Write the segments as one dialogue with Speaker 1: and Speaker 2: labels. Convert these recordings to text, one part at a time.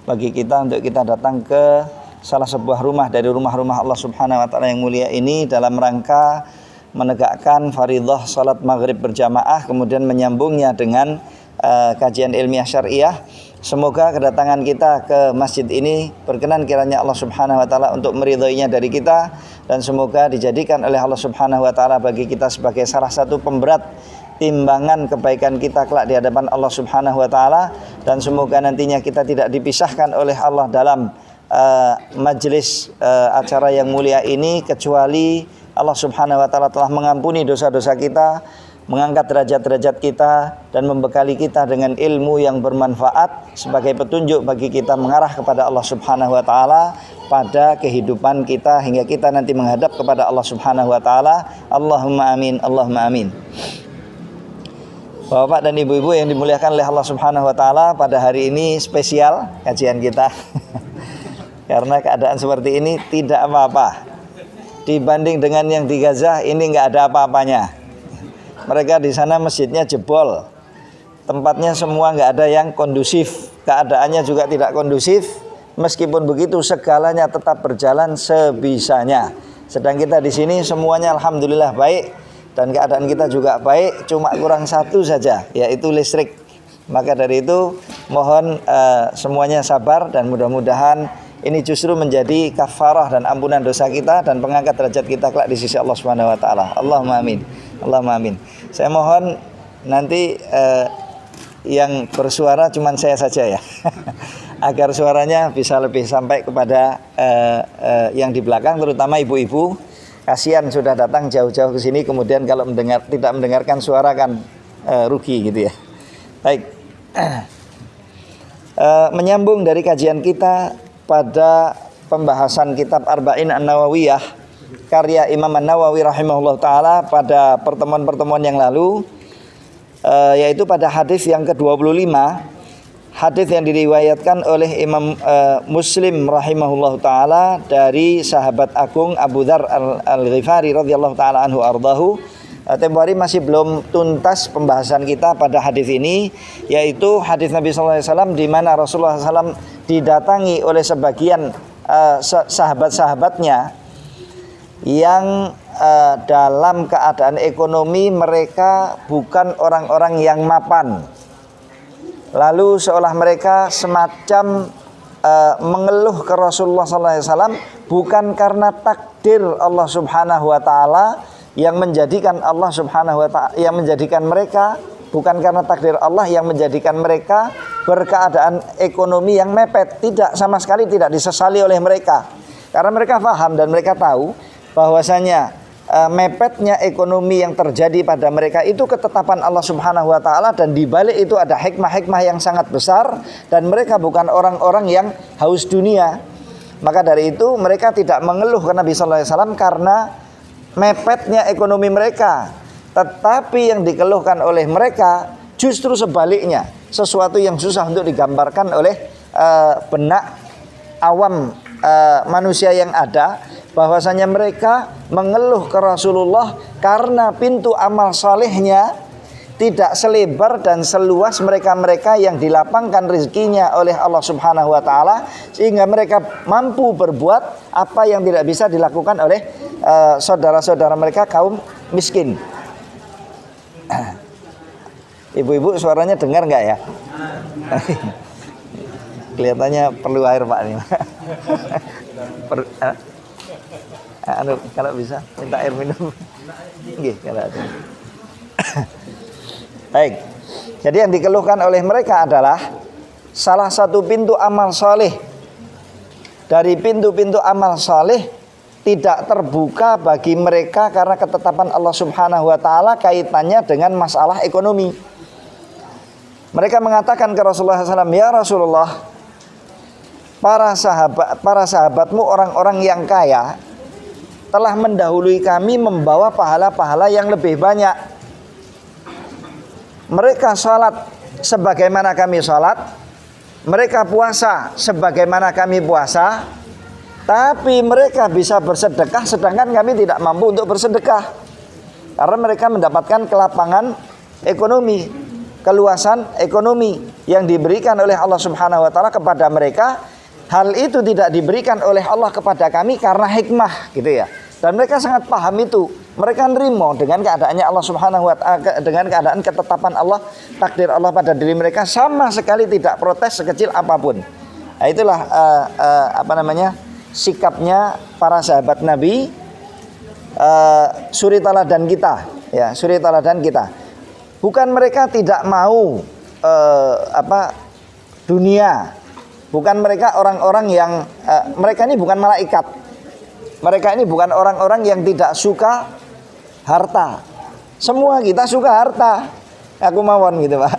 Speaker 1: bagi kita untuk kita datang ke salah sebuah rumah dari rumah-rumah Allah Subhanahu wa taala yang mulia ini dalam rangka menegakkan fardhu salat maghrib berjamaah, kemudian menyambungnya dengan kajian ilmiah syariah. Semoga kedatangan kita ke masjid ini berkenan kiranya Allah Subhanahu wa taala untuk meridhoinya dari kita, dan semoga dijadikan oleh Allah Subhanahu wa taala bagi kita sebagai salah satu pemberat timbangan kebaikan kita kelak di hadapan Allah Subhanahu wa taala, dan semoga nantinya kita tidak dipisahkan oleh Allah dalam majelis acara yang mulia ini, kecuali Allah Subhanahu wa taala telah mengampuni dosa-dosa kita, mengangkat derajat-derajat kita, dan membekali kita dengan ilmu yang bermanfaat sebagai petunjuk bagi kita mengarah kepada Allah Subhanahu wa taala pada kehidupan kita hingga kita nanti menghadap kepada Allah Subhanahu wa taala. Allahumma amin, Allahumma amin. Bapak dan ibu-ibu yang dimuliakan oleh Allah Subhanahu wa taala, pada hari ini spesial kajian kita. Karena keadaan seperti ini tidak apa-apa. Dibanding dengan yang di Gaza, ini enggak ada apa-apanya. Mereka di sana masjidnya jebol. Tempatnya semua enggak ada yang kondusif. Keadaannya juga tidak kondusif. Meskipun begitu segalanya tetap berjalan sebisanya. Sedang kita di sini semuanya alhamdulillah baik. Dan keadaan kita juga baik, cuma kurang satu saja, yaitu listrik. Maka dari itu mohon semuanya sabar, dan mudah-mudahan ini justru menjadi kafarah dan ampunan dosa kita dan pengangkat derajat kita kelak di sisi Allah Subhanahu wa taala. Allahumma amin. Allahumma amin. Saya mohon nanti yang bersuara cuma saya saja ya. Agar suaranya bisa lebih sampai kepada yang di belakang, terutama ibu-ibu. Kasihan sudah datang jauh-jauh ke sini, kemudian kalau tidak mendengarkan suara kan rugi gitu ya. Baik. Menyambung dari kajian kita pada pembahasan kitab Arba'in An-Nawawiyah karya Imam An-Nawawi rahimahullah taala pada pertemuan-pertemuan yang lalu, yaitu pada hadis yang ke-25, hadis yang diriwayatkan oleh Imam Muslim rahimahullah taala dari sahabat agung Abu Dzar Al-Ghifari radhiyallahu taala anhu ardahu. Tempo hari masih belum tuntas pembahasan kita pada hadis ini, yaitu hadis Nabi sallallahu alaihi wasallam di mana Rasulullah SAW didatangi oleh sebagian sahabat-sahabatnya yang dalam keadaan ekonomi mereka bukan orang-orang yang mapan. Lalu seolah mereka semacam mengeluh ke Rasulullah SAW, bukan karena takdir Allah Subhanahu wa taala yang menjadikan Allah Subhanahu wa taala yang menjadikan mereka, bukan karena takdir Allah yang menjadikan mereka berkeadaan ekonomi yang mepet. Tidak, sama sekali tidak disesali oleh mereka. Karena mereka paham dan mereka tahu bahwasanya mepetnya ekonomi yang terjadi pada mereka itu ketetapan Allah Subhanahu wa taala, dan di balik itu ada hikmah-hikmah yang sangat besar, dan mereka bukan orang-orang yang haus dunia. Maka dari itu mereka tidak mengeluh ke Nabi sallallahu alaihi wasallam karena mepetnya ekonomi mereka. Tetapi yang dikeluhkan oleh mereka justru sebaliknya, sesuatu yang susah untuk digambarkan oleh benak awam manusia yang ada, bahwasanya mereka mengeluh ke Rasulullah karena pintu amal salehnya tidak selebar dan seluas mereka-mereka yang dilapangkan rezekinya oleh Allah Subhanahu wa taala, sehingga mereka mampu berbuat apa yang tidak bisa dilakukan oleh saudara-saudara mereka kaum miskin. Ibu-ibu suaranya dengar nggak ya? Kelihatannya perlu air Pak ini. Kalau bisa minta air minum. Nggih, kalau ada. Baik. Jadi yang dikeluhkan oleh mereka adalah salah satu pintu amal saleh dari pintu-pintu amal saleh tidak terbuka bagi mereka karena ketetapan Allah Subhanahu wa taala kaitannya dengan masalah ekonomi. Mereka mengatakan ke Rasulullah SAW, "Ya Rasulullah, para sahabatmu orang-orang yang kaya telah mendahului kami membawa pahala-pahala yang lebih banyak. Mereka salat sebagaimana kami salat, mereka puasa sebagaimana kami puasa, tapi mereka bisa bersedekah sedangkan kami tidak mampu untuk bersedekah. Karena mereka mendapatkan kelapangan ekonomi. keluasan ekonomi yang diberikan oleh Allah Subhanahu wa taala kepada mereka, hal itu tidak diberikan oleh Allah kepada kami karena hikmah gitu ya. Dan mereka sangat paham itu. Mereka nerimo dengan keadaannya Allah Subhanahu wa taala, dengan keadaan ketetapan Allah, takdir Allah pada diri mereka, sama sekali tidak protes sekecil apapun. Nah, itulah sikapnya para sahabat Nabi, suri teladan kita ya, suri teladan kita. Bukan mereka tidak mau dunia, bukan mereka orang-orang yang mereka ini bukan malaikat, mereka ini bukan orang-orang yang tidak suka harta. Semua kita suka harta, aku mawon gitu Pak.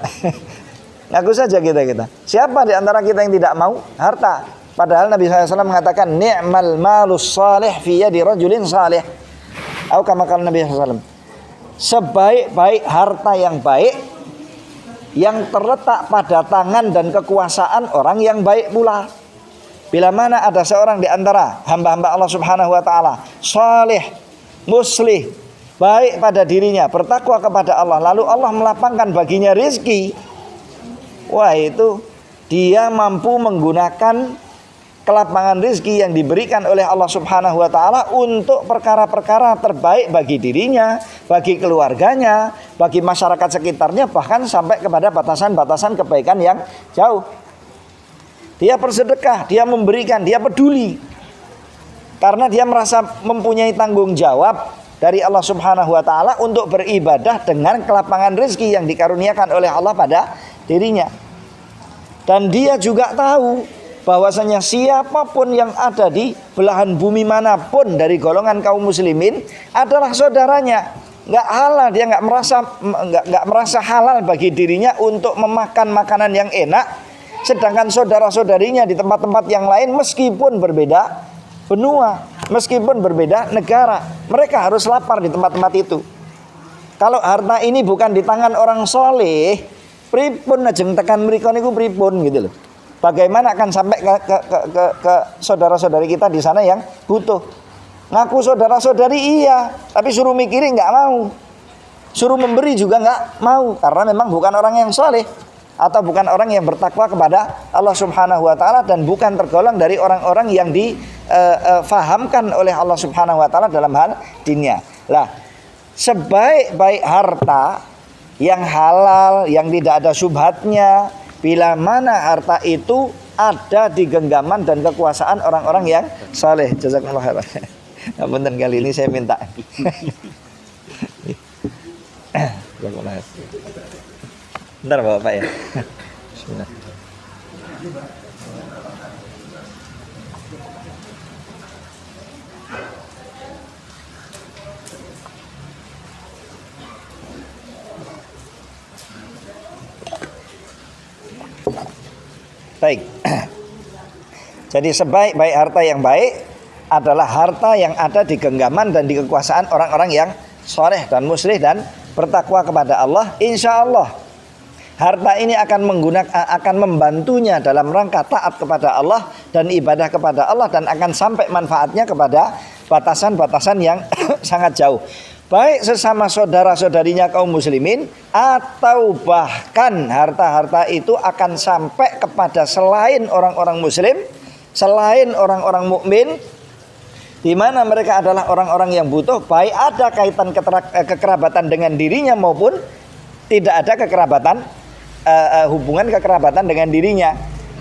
Speaker 1: Ngaku saja kita. Siapa di antara kita yang tidak mau harta? Padahal Nabi SAW mengatakan ni'mal malus salih fi yadi rajulin salih. Atau kama qala Nabi SAW, sebaik-baik harta yang baik yang terletak pada tangan dan kekuasaan orang yang baik pula. Bila mana ada seorang di antara hamba-hamba Allah Subhanahu wa taala salih, muslih, baik pada dirinya, bertakwa kepada Allah, lalu Allah melapangkan baginya rizki, wah itu dia mampu menggunakan kelapangan rizki yang diberikan oleh Allah Subhanahu wa taala untuk perkara-perkara terbaik bagi dirinya, bagi keluarganya, bagi masyarakat sekitarnya, bahkan sampai kepada batasan-batasan kebaikan yang jauh. Dia bersedekah, dia memberikan, dia peduli, karena dia merasa mempunyai tanggung jawab dari Allah Subhanahu wa taala untuk beribadah dengan kelapangan rizki yang dikaruniakan oleh Allah pada dirinya. Dan dia juga tahu bahwasanya siapapun yang ada di belahan bumi manapun dari golongan kaum muslimin adalah saudaranya. Nggak halal, dia nggak merasa halal bagi dirinya untuk memakan makanan yang enak, sedangkan saudara-saudarinya di tempat-tempat yang lain meskipun berbeda benua, meskipun berbeda negara, mereka harus lapar di tempat-tempat itu. Kalau harta ini bukan di tangan orang soleh, pripun ajeng tekan mriko niku pripun gitu loh. Bagaimana akan sampai ke saudara-saudari kita di sana yang butuh? Ngaku saudara-saudari iya, tapi suruh mikirin nggak mau, suruh memberi juga nggak mau, karena memang bukan orang yang soleh atau bukan orang yang bertakwa kepada Allah Subhanahu wa taala, dan bukan tergolong dari orang-orang yang difahamkan oleh Allah Subhanahu wa taala dalam hal dinnya. Lah, sebaik-baik harta yang halal, yang tidak ada syubhatnya, bila mana harta itu ada di genggaman dan kekuasaan orang-orang yang saleh. Jazakumullah khairan. Punten kali ini saya minta. Bentar Bapak ya. Bismillah. Baik. Jadi sebaik-baik harta yang baik adalah harta yang ada di genggaman dan di kekuasaan orang-orang yang soleh dan muslih dan bertakwa kepada Allah. Insya Allah harta ini akan membantunya dalam rangka taat kepada Allah dan ibadah kepada Allah, dan akan sampai manfaatnya kepada batasan-batasan yang sangat jauh, baik sesama saudara-saudarinya kaum muslimin, atau bahkan harta-harta itu akan sampai kepada selain orang-orang muslim, selain orang-orang mukmin, di mana mereka adalah orang-orang yang butuh, baik ada kaitan kekerabatan dengan dirinya maupun tidak ada hubungan kekerabatan dengan dirinya.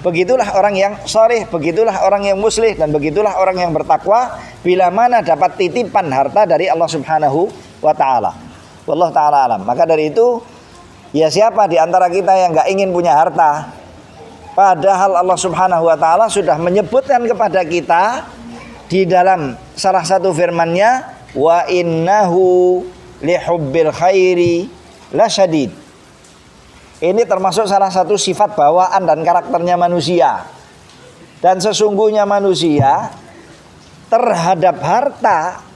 Speaker 1: Begitulah orang yang sholih, begitulah orang yang muslih, dan begitulah orang yang bertakwa bila mana dapat titipan harta dari Allah Subhanahu wa taala. Wallahu taala alam. Maka dari itu, ya siapa di antara kita yang enggak ingin punya harta? Padahal Allah Subhanahu wa taala sudah menyebutkan kepada kita di dalam salah satu firman-Nya, wa innahu lihubbil khairi lasyadid. Ini termasuk salah satu sifat bawaan dan karakternya manusia. Dan sesungguhnya manusia terhadap harta,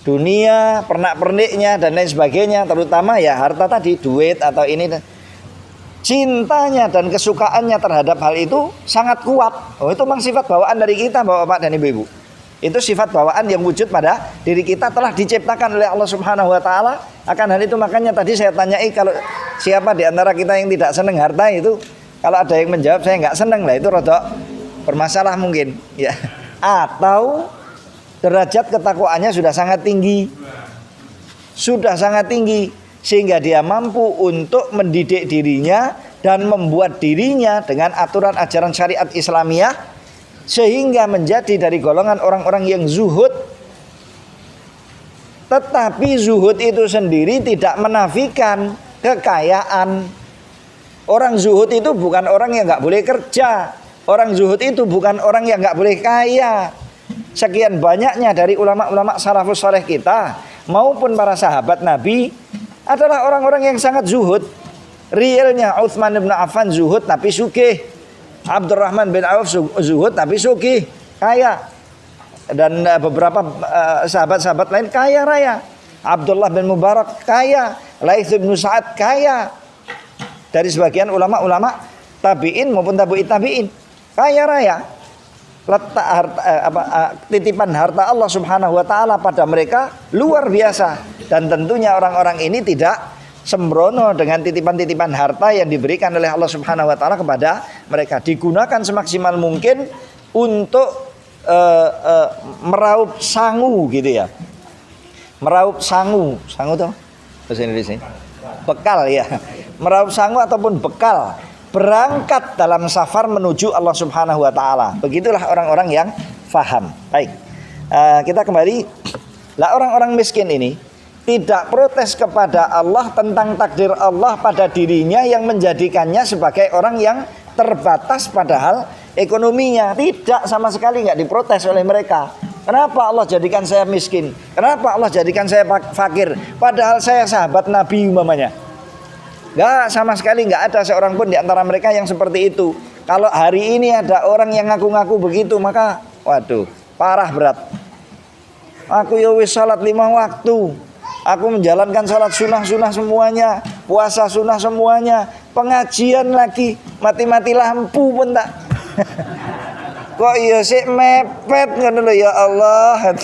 Speaker 1: dunia, pernak-perniknya dan lain sebagainya, terutama ya harta tadi, duit atau ini, cintanya dan kesukaannya terhadap hal itu sangat kuat. Oh, itu memang sifat bawaan dari kita, Bapak dan Ibu-ibu. Itu sifat bawaan yang wujud pada diri kita, telah diciptakan oleh Allah Subhanahu wa taala. Akan hal itu makanya tadi saya tanyai, kalau Siapa di antara kita yang tidak senang harta itu? Kalau ada yang menjawab saya nggak senang, lah itu rodok bermasalah mungkin, ya. Atau derajat ketakwaannya sudah sangat tinggi, sehingga dia mampu untuk mendidik dirinya dan membuat dirinya dengan aturan ajaran syariat Islamiyah, sehingga menjadi dari golongan orang-orang yang zuhud. Tetapi zuhud itu sendiri tidak menafikan kekayaan. Orang zuhud itu bukan orang yang nggak boleh kerja. Orang zuhud itu bukan orang yang nggak boleh kaya. Sekian banyaknya dari ulama-ulama salafus saleh kita maupun para sahabat Nabi adalah orang-orang yang sangat zuhud. Realnya Utsman bin Affan zuhud tapi sugih. Abdurrahman bin Auf zuhud tapi sugih, kaya. Dan beberapa sahabat-sahabat lain kaya raya. Abdullah bin Mubarak kaya, Laits bin Sa'ad kaya. Dari sebagian ulama-ulama tabi'in maupun tabi'in kaya raya. Letak titipan harta Allah Subhanahu wa taala pada mereka luar biasa, dan tentunya orang-orang ini tidak sembrono dengan titipan-titipan harta yang diberikan oleh Allah Subhanahu wa taala kepada mereka. Digunakan semaksimal mungkin untuk meraup sangu gitu ya. Meraup sangu tuh bahasa Indonesia. Bekal ya. Meraup sangu ataupun bekal berangkat dalam safar menuju Allah Subhanahu wa taala. Begitulah orang-orang yang faham. Baik. Kita kembali. Lah orang-orang miskin ini tidak protes kepada Allah tentang takdir Allah pada dirinya yang menjadikannya sebagai orang yang terbatas padahal ekonominya. Tidak, sama sekali nggak diprotes oleh mereka. Kenapa Allah jadikan saya miskin? Kenapa Allah jadikan saya fakir? Padahal saya sahabat Nabi umpamanya. Nggak, sama sekali nggak ada seorang pun di antara mereka yang seperti itu. Kalau hari ini ada orang yang ngaku-ngaku begitu, maka waduh, parah berat. Aku ya wis salat 5 waktu. Aku menjalankan salat sunnah semuanya, puasa sunnah semuanya, pengajian lagi, mati-mati lampu pun tak. Kok iya sih mepet ngono lho ya Allah.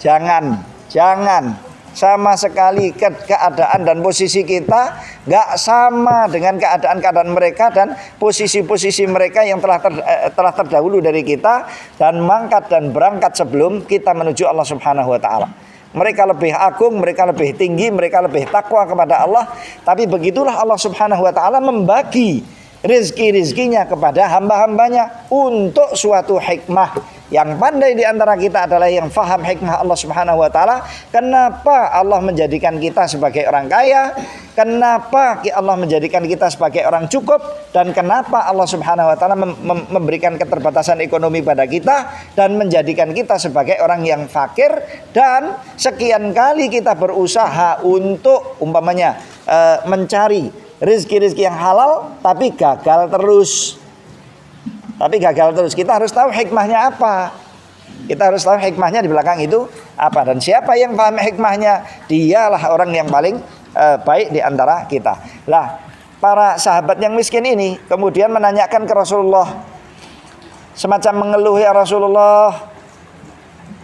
Speaker 1: Jangan sama sekali keadaan dan posisi kita nggak sama dengan keadaan mereka dan posisi-posisi mereka yang telah terdahulu dari kita dan mangkat dan berangkat sebelum kita menuju Allah Subhanahu wa taala. Mereka lebih agung, mereka lebih tinggi, mereka lebih takwa kepada Allah. Tapi begitulah Allah Subhanahu wa taala membagi rizki-rizkinya kepada hamba-hambanya untuk suatu hikmah. Yang pandai di antara kita adalah yang faham hikmah Allah Subhanahu wa taala. Kenapa Allah menjadikan kita sebagai orang kaya? Kenapa Allah menjadikan kita sebagai orang cukup? Dan kenapa Allah Subhanahu wa taala memberikan keterbatasan ekonomi pada kita dan menjadikan kita sebagai orang yang fakir? Dan sekian kali kita berusaha untuk umpamanya mencari rizki-rizki yang halal tapi gagal terus. Kita harus tahu hikmahnya apa. Kita harus tahu hikmahnya di belakang itu apa. Dan siapa yang paham hikmahnya, dialah orang yang paling baik di antara kita. Lah, para sahabat yang miskin ini kemudian menanyakan ke Rasulullah, semacam mengeluh, ya Rasulullah,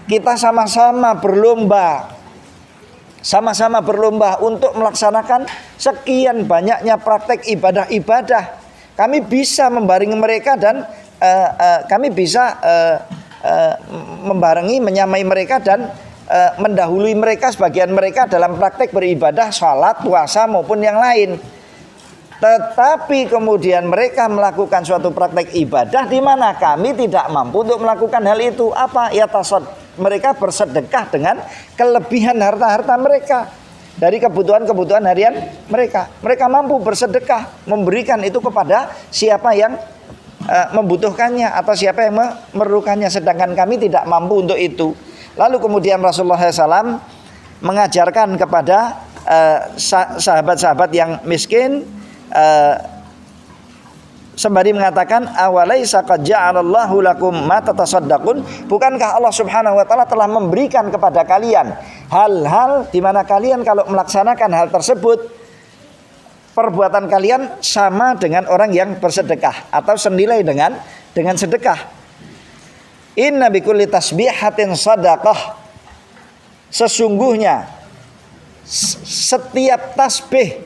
Speaker 1: kita sama-sama berlomba untuk melaksanakan sekian banyaknya praktek ibadah-ibadah. Kami bisa membarengi mereka dan kami bisa membarengi, menyamai mereka dan mendahului mereka, sebagian mereka dalam praktek beribadah, salat, puasa maupun yang lain. Tetapi kemudian mereka melakukan suatu praktek ibadah di mana kami tidak mampu untuk melakukan hal itu. Apa? Ya mereka bersedekah dengan kelebihan harta-harta mereka dari kebutuhan-kebutuhan harian mereka. Mereka mampu bersedekah, memberikan itu kepada siapa yang membutuhkannya atau siapa yang memerlukannya, sedangkan kami tidak mampu untuk itu. Lalu kemudian Rasulullah SAW mengajarkan kepada sahabat-sahabat yang miskin, sembari mengatakan, awalaisa qad ja'alallahu lakum ma tatasaddaqun, bukankah Allah Subhanahu wa taala telah memberikan kepada kalian hal-hal di mana kalian kalau melaksanakan hal tersebut perbuatan kalian sama dengan orang yang bersedekah atau senilai dengan sedekah. Inna bikulli tasbihatin sadaqah, sesungguhnya setiap tasbih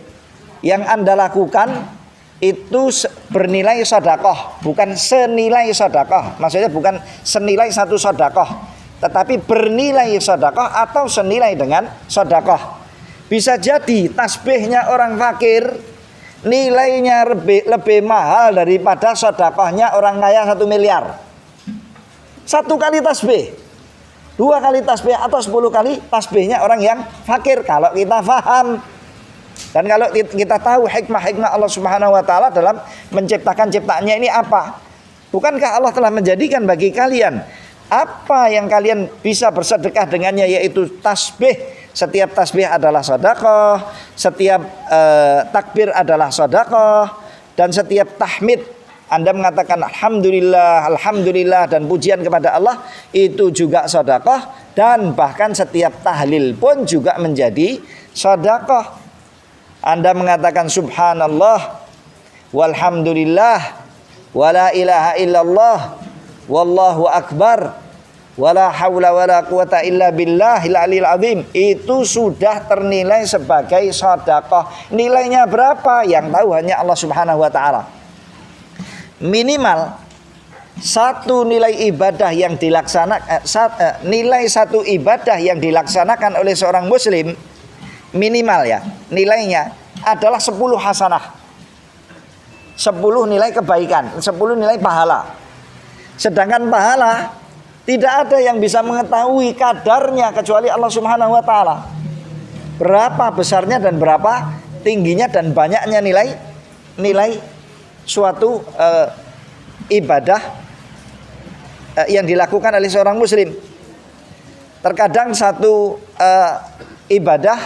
Speaker 1: yang Anda lakukan itu bernilai sedekah, bukan senilai sedekah. Maksudnya bukan senilai satu sedekah, tetapi bernilai sedekah atau senilai dengan sedekah. Bisa jadi tasbihnya orang fakir nilainya lebih mahal daripada sedekahnya orang kaya 1 miliar. 1 kali tasbih, 2 kali tasbih atau 10 kali tasbihnya orang yang fakir, kalau kita paham. Dan kalau kita tahu hikmah-hikmah Allah Subhanahu wa taala dalam menciptakan ciptaannya ini apa? Bukankah Allah telah menjadikan bagi kalian apa yang kalian bisa bersedekah dengannya, yaitu tasbih. Setiap tasbih adalah sedekah, setiap takbir adalah sedekah, dan setiap tahmid Anda mengatakan alhamdulillah, alhamdulillah dan pujian kepada Allah itu juga sedekah, dan bahkan setiap tahlil pun juga menjadi sedekah. Anda mengatakan subhanallah walhamdulillah wala ilaha illallah wallahu akbar wala haula wala quwata illa billahil aliyil azim, itu sudah ternilai sebagai sedekah. Nilainya berapa? Yang tahu hanya Allah Subhanahu wa taala. Minimal satu nilai ibadah yang dilaksanakan, nilai satu ibadah yang dilaksanakan oleh seorang muslim, minimal ya, nilainya adalah 10 hasanah, 10 nilai kebaikan, 10 nilai pahala. Sedangkan pahala tidak ada yang bisa mengetahui kadarnya kecuali Allah Subhanahu wa taala. Berapa besarnya dan berapa tingginya dan banyaknya nilai suatu ibadah yang dilakukan oleh seorang muslim. Terkadang satu ibadah,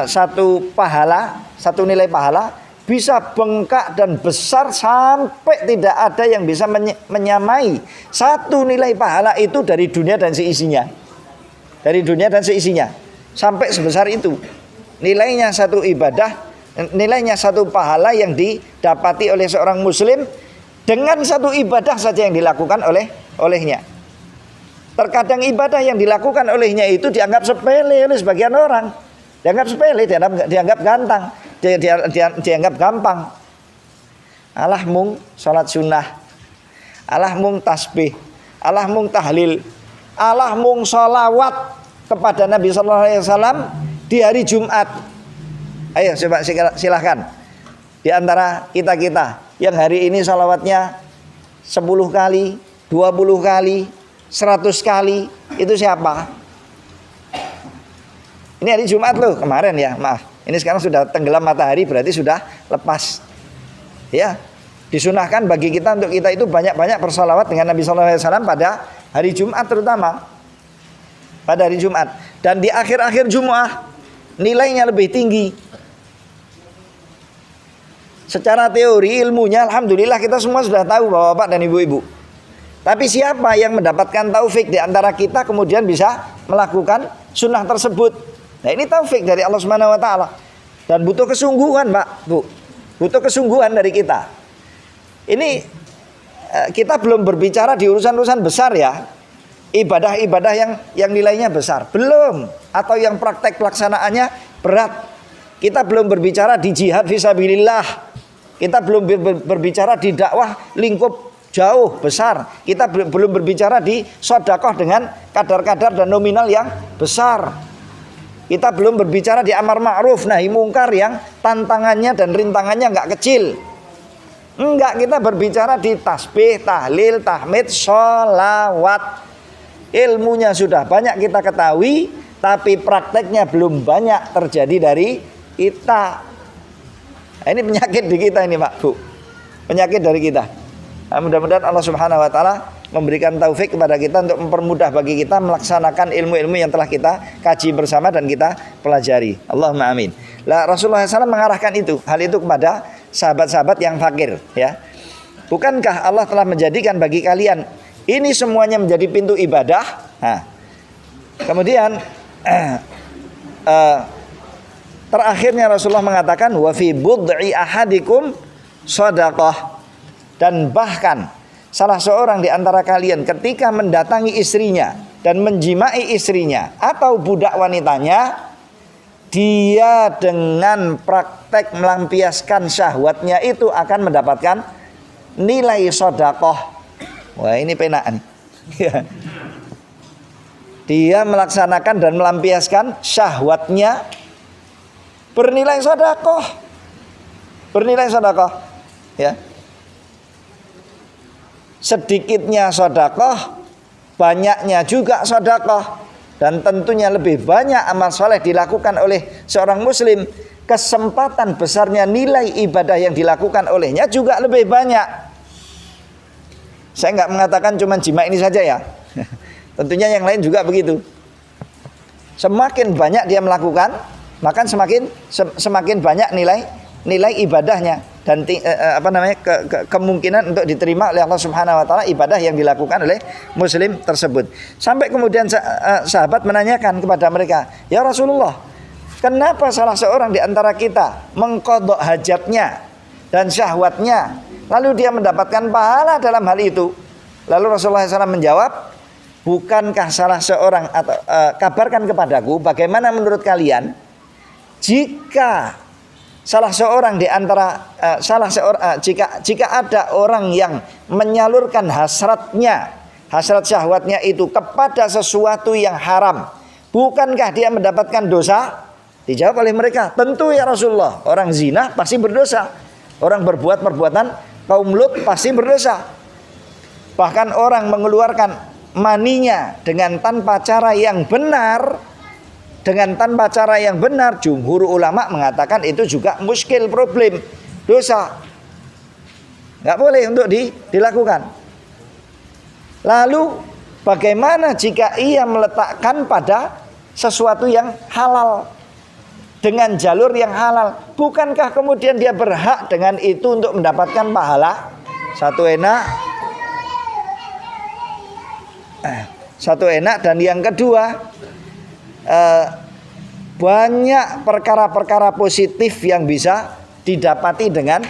Speaker 1: satu pahala, satu nilai pahala bisa bengkak dan besar sampai tidak ada yang bisa menyamai satu nilai pahala itu dari dunia dan seisinya. Dari dunia dan seisinya sampai sebesar itu nilainya satu ibadah, nilainya satu pahala yang didapati oleh seorang muslim dengan satu ibadah saja yang dilakukan olehnya. Terkadang ibadah yang dilakukan olehnya itu dianggap sepele oleh sebagian orang. Dianggap sepele, dianggap gantang, dianggap gampang. Alah mung salat sunnah, alah mung tasbih, alah mung tahlil, alah mung sholawat kepada Nabi sallallahu alaihi wasallam di hari Jumat. Ayo coba silahkan. Di antara kita yang hari ini sholawatnya 10 kali, 20 kali, 100 kali, itu siapa? Ini hari Jumat loh, kemarin ya, maaf. Ini sekarang sudah tenggelam matahari, berarti sudah lepas. Ya, disunahkan bagi kita untuk kita itu banyak-banyak bersalawat dengan Nabi sallallahu alaihi wasallam pada hari Jumat, terutama pada hari Jumat. Dan di akhir-akhir Jumat nilainya lebih tinggi. Secara teori ilmunya alhamdulillah kita semua sudah tahu Bapak-bapak dan Ibu-ibu. Tapi siapa yang mendapatkan taufik di antara kita kemudian bisa melakukan sunnah tersebut? Nah, ini taufik dari Allah Subhanahu wa taala. Dan butuh kesungguhan, Pak, Bu. Butuh kesungguhan dari kita. Ini kita belum berbicara di urusan-urusan besar ya. Ibadah-ibadah yang nilainya besar. Belum, atau yang praktek pelaksanaannya berat. Kita belum berbicara di jihad fisabilillah. Kita belum berbicara di dakwah lingkup jauh besar. Kita belum berbicara di sedekah dengan kadar-kadar dan nominal yang besar. Kita belum berbicara di amar ma'ruf nahi mungkar yang tantangannya dan rintangannya enggak kecil. Enggak, kita berbicara di tasbih, tahlil, tahmid, sholawat. Ilmunya sudah banyak kita ketahui, tapi prakteknya belum banyak terjadi dari kita. Nah, ini penyakit di kita ini, Pak, Bu. Penyakit dari kita. Nah, mudah-mudahan Allah Subhanahu wa taala memberikan taufik kepada kita untuk mempermudah bagi kita melaksanakan ilmu-ilmu yang telah kita kaji bersama dan kita pelajari. Allahumma amin. Lah Rasulullah SAW mengarahkan hal itu kepada sahabat-sahabat yang fakir, ya. Bukankah Allah telah menjadikan bagi kalian ini semuanya menjadi pintu ibadah? Nah, kemudian terakhirnya Rasulullah mengatakan wa fi bud'i ahadikum shadaqah, dan bahkan salah seorang di antara kalian ketika mendatangi istrinya dan menjimai istrinya atau budak wanitanya, dia dengan praktek melampiaskan syahwatnya itu akan mendapatkan nilai sedekah. Wah, ini penak nih. Dia melaksanakan dan melampiaskan syahwatnya bernilai sedekah. Bernilai sedekah, ya. Sedikitnya sedekah, banyaknya juga sedekah, dan tentunya lebih banyak amal soleh dilakukan oleh seorang muslim, kesempatan besarnya nilai ibadah yang dilakukan olehnya juga lebih banyak. Saya nggak mengatakan cuma jima ini saja ya. Tentunya yang lain juga begitu. Semakin banyak dia melakukan, maka semakin banyak nilai ibadahnya dan kemungkinan untuk diterima oleh Allah Subhanahu wa taala ibadah yang dilakukan oleh muslim tersebut. Sampai kemudian sahabat menanyakan kepada mereka, "Ya Rasulullah, kenapa salah seorang di antara kita mengqadha hajatnya dan syahwatnya, lalu dia mendapatkan pahala dalam hal itu?" Lalu Rasulullah SAW menjawab, "Bukankah salah seorang atau kabarkan kepadaku bagaimana menurut kalian jika salah seorang di antara jika ada orang yang menyalurkan hasrat syahwatnya itu kepada sesuatu yang haram, bukankah dia mendapatkan dosa?" Dijawab oleh mereka, "Tentu ya Rasulullah, orang zina pasti berdosa, orang berbuat perbuatan kaum Lut pasti berdosa. Bahkan orang mengeluarkan maninya dengan tanpa cara yang benar, jumhur ulama mengatakan itu juga muskil, problem, dosa, nggak boleh untuk dilakukan. Lalu bagaimana jika ia meletakkan pada sesuatu yang halal, dengan jalur yang halal, bukankah kemudian dia berhak dengan itu untuk mendapatkan pahala?" Satu enak, dan yang kedua, banyak perkara-perkara positif yang bisa didapati dengan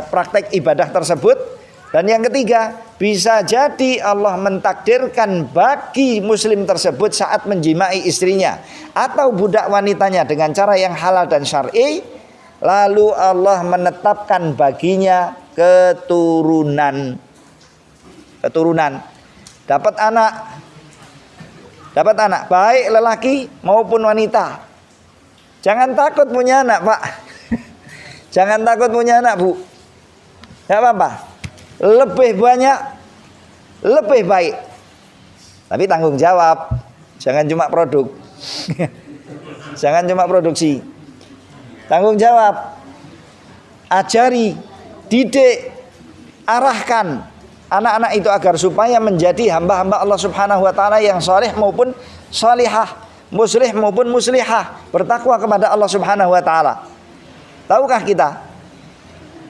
Speaker 1: praktek ibadah tersebut. Dan yang ketiga, bisa jadi Allah mentakdirkan bagi muslim tersebut saat menjimai istrinya atau budak wanitanya dengan cara yang halal dan syar'i, lalu Allah menetapkan baginya keturunan, dapat anak baik lelaki maupun wanita. Jangan takut punya anak, Pak. Jangan takut punya anak, Bu. Tidak apa-apa. Lebih banyak, lebih baik. Tapi tanggung jawab. Jangan cuma produk. Jangan cuma produksi. Tanggung jawab. Ajari, didik, arahkan anak-anak itu agar supaya menjadi hamba-hamba Allah Subhanahu wa taala yang saleh maupun salihah, muslih maupun muslihah, bertakwa kepada Allah Subhanahu wa taala. Tahukah kita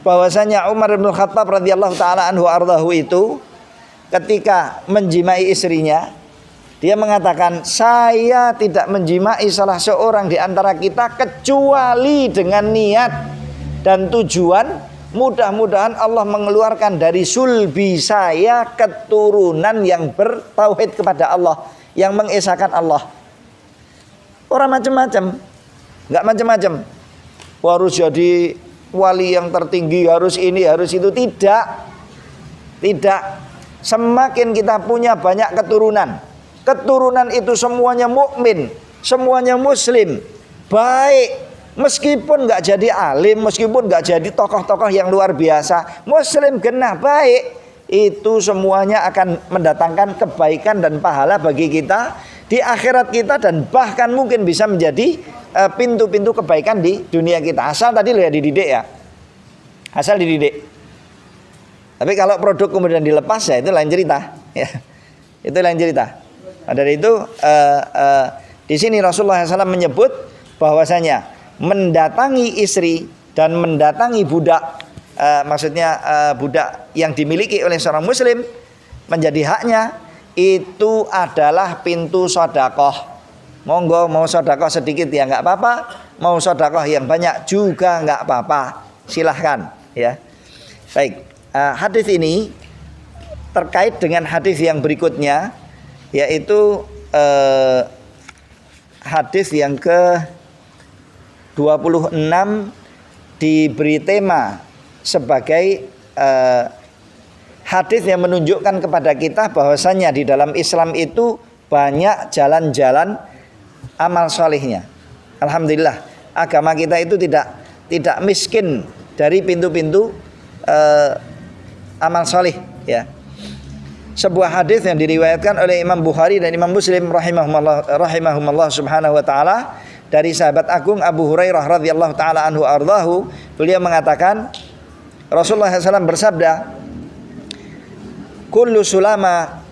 Speaker 1: bahwasanya Umar bin Khattab radhiyallahu taala anhu ardahu itu ketika menjimai istrinya, dia mengatakan, "Saya tidak menjimai salah seorang di antara kita kecuali dengan niat dan tujuan mudah-mudahan Allah mengeluarkan dari sulbi saya keturunan yang bertauhid kepada Allah, yang mengesahkan Allah." Orang macam-macam, nggak macam-macam. Harus jadi wali yang tertinggi, harus ini, harus itu. Tidak. Semakin kita punya banyak keturunan itu semuanya mukmin, semuanya muslim, baik. Meskipun nggak jadi alim, meskipun nggak jadi tokoh-tokoh yang luar biasa, muslim genah baik, itu semuanya akan mendatangkan kebaikan dan pahala bagi kita di akhirat kita, dan bahkan mungkin bisa menjadi pintu-pintu kebaikan di dunia kita. Asal tadi ya dididik ya, asal dididik. Tapi kalau produk kemudian dilepas ya itu lain cerita. Ya, itu lain cerita. Nah, dari itu di sini Rasulullah SAW menyebut bahwasanya mendatangi istri dan mendatangi budak, maksudnya budak yang dimiliki oleh seorang muslim menjadi haknya, itu adalah pintu sedekah. Monggo, mau sedekah sedikit ya nggak apa-apa, mau sedekah yang banyak juga nggak apa-apa, silahkan ya. Baik, hadis ini terkait dengan hadis yang berikutnya, yaitu hadis yang 26 diberi tema sebagai hadis yang menunjukkan kepada kita bahwasanya di dalam Islam itu banyak jalan-jalan amal solihnya. Alhamdulillah, agama kita itu tidak miskin dari pintu-pintu amal solih, ya. Sebuah hadis yang diriwayatkan oleh Imam Bukhari dan Imam Muslim rahimahumullah subhanahu wa taala dari sahabat agung Abu Hurairah radhiyallahu taala anhu ardahu, beliau mengatakan Rasulullah SAW bersabda, kullu sulama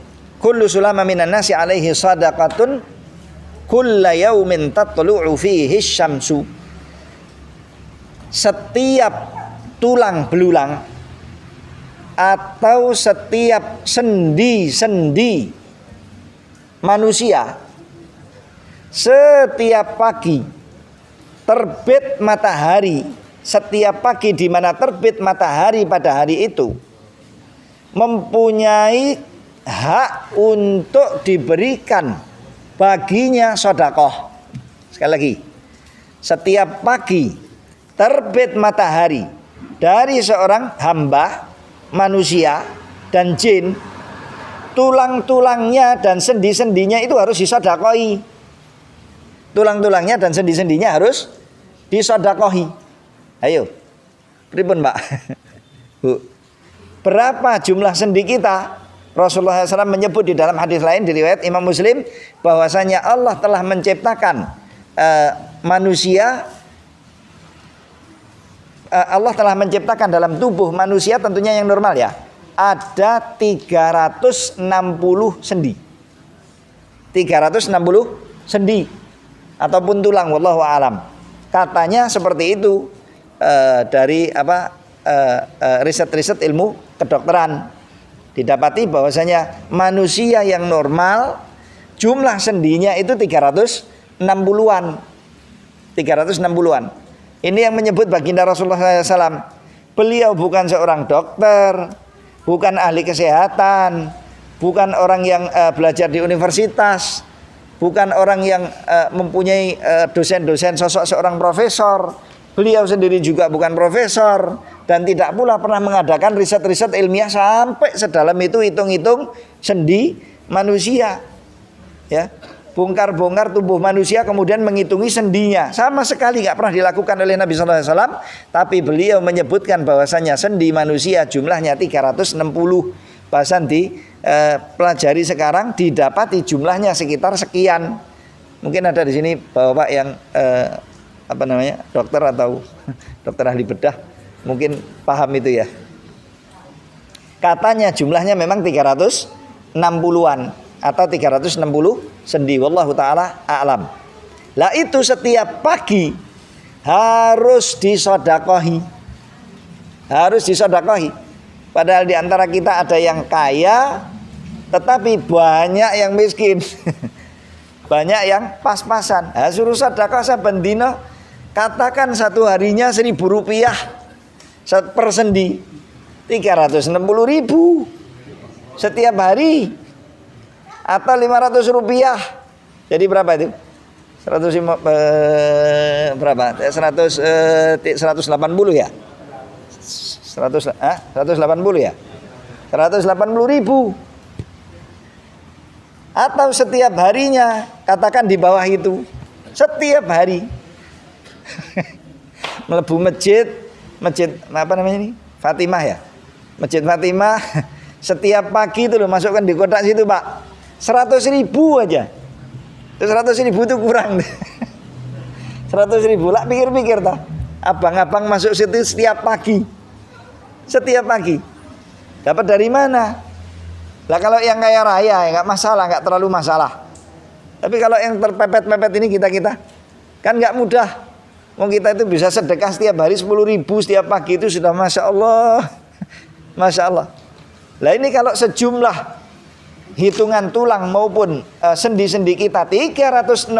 Speaker 1: minan nasi alaihi sadaqatun kulla yaumin tatlu'u fihi syamsu. Setiap tulang belulang atau setiap sendi-sendi manusia setiap pagi terbit matahari, setiap pagi di mana terbit matahari pada hari itu mempunyai hak untuk diberikan baginya sedekah. Sekali lagi, setiap pagi terbit matahari dari seorang hamba manusia dan jin, tulang-tulangnya dan sendi-sendinya itu harus disedekahi. Tulang-tulangnya dan sendi-sendinya harus disedekahi. Ayo, pripun Mbak? Bu, berapa jumlah sendi kita? Rasulullah SAW menyebut di dalam hadis lain di riwayat Imam Muslim bahwasanya Allah telah menciptakan manusia. Allah telah menciptakan dalam tubuh manusia tentunya yang normal ya, ada 360 sendi. 360 sendi ataupun tulang, wallahu alam. Katanya seperti itu dari riset-riset ilmu kedokteran. Didapati bahwasanya manusia yang normal jumlah sendinya itu 360-an. 360-an. Ini yang menyebut baginda Rasulullah SAW. Beliau bukan seorang dokter, bukan ahli kesehatan, bukan orang yang belajar di universitas, bukan orang yang mempunyai dosen-dosen sosok seorang profesor. Beliau sendiri juga bukan profesor dan tidak pula pernah mengadakan riset-riset ilmiah sampai sedalam itu hitung-hitung sendi manusia. Ya. Bongkar-bongkar tubuh manusia kemudian menghitungi sendinya, sama sekali nggak pernah dilakukan oleh Nabi SAW. Tapi beliau menyebutkan bahwasanya sendi manusia jumlahnya 360. Bahkan pelajari sekarang didapati jumlahnya sekitar sekian. Mungkin ada di sini bapak yang dokter atau dokter ahli bedah, mungkin paham itu ya. Katanya jumlahnya memang 360-an atau 360 sendi, wallahu taala a'lam. Lah itu setiap pagi harus disedekahi. Harus disedekahi. Padahal di antara kita ada yang kaya tetapi banyak yang miskin. Banyak yang pas-pasan. Nah, suruh sedekah saben dina, katakan satu harinya 1.000 rupiah per sendi, 360.000 setiap hari. Atau 500 rupiah. Jadi berapa itu? 180 ya? 180 ya? 180.000. Atau setiap harinya, katakan di bawah itu. Setiap hari. Melebu masjid apa namanya ini? Fatimah ya? Masjid Fatimah. Setiap pagi itu loh, masukkan di kotak situ, Pak. 100.000 aja. 100.000 itu kurang. 100.000 lah, pikir-pikir tak. Abang-abang masuk situ setiap pagi. Setiap pagi. Dapat dari mana? Lah kalau yang kaya raya ya nggak masalah, nggak terlalu masalah. Tapi kalau yang terpepet-pepet ini kita kan nggak mudah. Mau kita itu bisa sedekah setiap hari 10.000 setiap pagi itu sudah masya Allah, masya Allah. Lah ini kalau sejumlah hitungan tulang maupun sendi-sendi kita 360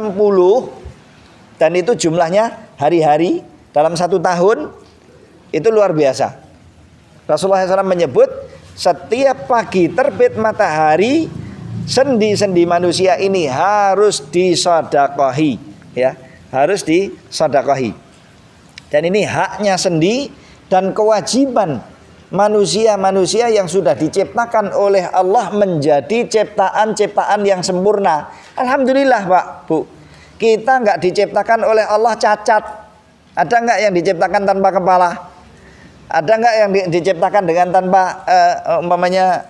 Speaker 1: dan itu jumlahnya hari-hari dalam 1 tahun, itu luar biasa. Rasulullah SAW menyebut setiap pagi terbit matahari sendi-sendi manusia ini harus disedekahi, ya, harus disedekahi. Dan ini haknya sendi dan kewajiban manusia-manusia yang sudah diciptakan oleh Allah menjadi ciptaan-ciptaan yang sempurna. Alhamdulillah Pak, Bu, kita nggak diciptakan oleh Allah cacat. Ada nggak yang diciptakan tanpa kepala? Ada nggak yang diciptakan dengan tanpa umpamanya